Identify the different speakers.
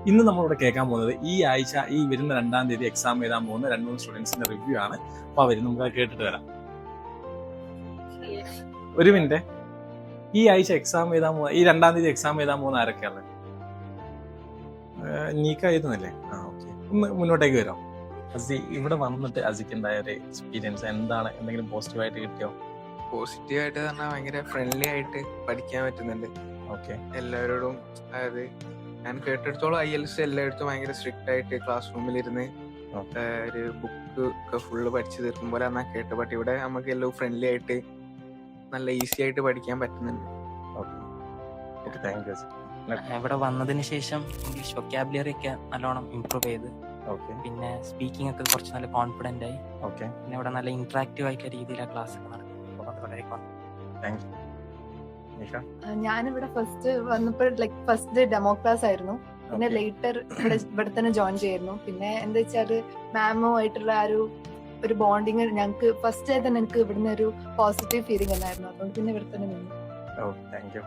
Speaker 1: ഇന്ന് നമ്മളിവിടെ കേൾക്കാൻ പോകുന്നത് ഈ ആഴ്ച ഈ വരുന്ന 2-ാം തീയതി എക്സാം എഴുതാൻ പോകുന്ന 2-3 സ്റ്റുഡൻസിന്റെ റിവ്യൂ ആണ്. അപ്പോൾ അവർ നമുക്ക് കേട്ടിട്ട് വരാം. ഒരു മിനിറ്റ്, ഈ ആഴ്ച എക്സാം എഴുതാൻ പോകുന്ന ഈ 2-ാം തീയതി എക്സാം എഴുതാൻ പോകുന്ന ആരൊക്കെയാണ്? നീക്ക എഴുതുന്നില്ലേ? ഓക്കെ, ഒന്ന് മുന്നോട്ടേക്ക് വരാം. അസി, ഇവിടെ വന്നിട്ട് അസിക്ക് ഉണ്ടായ ഒരു എക്സ്പീരിയൻസ് എന്താണ്? എന്തെങ്കിലും പോസിറ്റീവായിട്ട് കിട്ടിയോ?
Speaker 2: പോസിറ്റീവായിട്ട് പറഞ്ഞാൽ ഭയങ്കര ഫ്രണ്ട്ലി ആയിട്ട് പഠിക്കാൻ പറ്റുന്നുണ്ട്.
Speaker 1: ഓക്കെ,
Speaker 2: എല്ലാവരോടും. അതായത് ഞാൻ കേട്ടിടത്തോളം IELTS എല്ലായിടത്തും ഭയങ്കര സ്ട്രിക്റ്റ് ആയിട്ട് ക്ലാസ് റൂമിലിരുന്ന് ഒരു ബുക്ക് ഒക്കെ ഫുള്ള് പഠിച്ചു തീർക്കും പോലെ എന്നാ കേട്ടു. ബട്ട് ഇവിടെ നമുക്ക് എല്ലാം ഫ്രണ്ട്ലി ആയിട്ട് നല്ല ഈസി ആയിട്ട് പഠിക്കാൻ പറ്റുന്നുണ്ട്.
Speaker 1: Okay, thank you.
Speaker 3: ഇവിടെ വന്നതിന് ശേഷം ഇംഗ്ലീഷ് വൊക്കാബുലറി ഒക്കെ നല്ലോണം ഇമ്പ്രൂവ് ചെയ്ത്,
Speaker 1: ഓക്കെ,
Speaker 3: പിന്നെ സ്പീക്കിംഗ് ഒക്കെ കുറച്ച് നല്ല കോൺഫിഡന്റ് ആയി.
Speaker 1: ഓക്കെ,
Speaker 3: പിന്നെ ഇവിടെ നല്ല ഇന്ററാക്റ്റീവ് ആയിട്ടുള്ള രീതിയിലാണ് ക്ലാസ് ഒക്കെ നടക്കുന്നത്.
Speaker 1: Thank you. നിഷ,
Speaker 4: ഞാനിവിടെ ഫസ്റ്റ് വന്നപ്പോൾ ഫസ്റ്റ് ഡെമോ ക്ലാസ് ആയിരുന്നു. പിന്നെ ലേറ്റർ ഇവിടെ തന്നെ ജോയിൻ ചെയ്യായിരുന്നു. പിന്നെ എന്താ വെച്ചാല് മാമുമായിട്ടുള്ള ഒരു ബോണ്ടിങ് ഞങ്ങൾക്ക് ഫസ്റ്റ് തന്നെ എനിക്ക് ഇവിടുന്ന് ഒരു പോസിറ്റീവ് ഫീലിംഗ് ഉണ്ടായിരുന്നു. അതുകൊണ്ട് പിന്നെ ഇവിടെ തന്നെ നിന്നു.
Speaker 1: Thank you.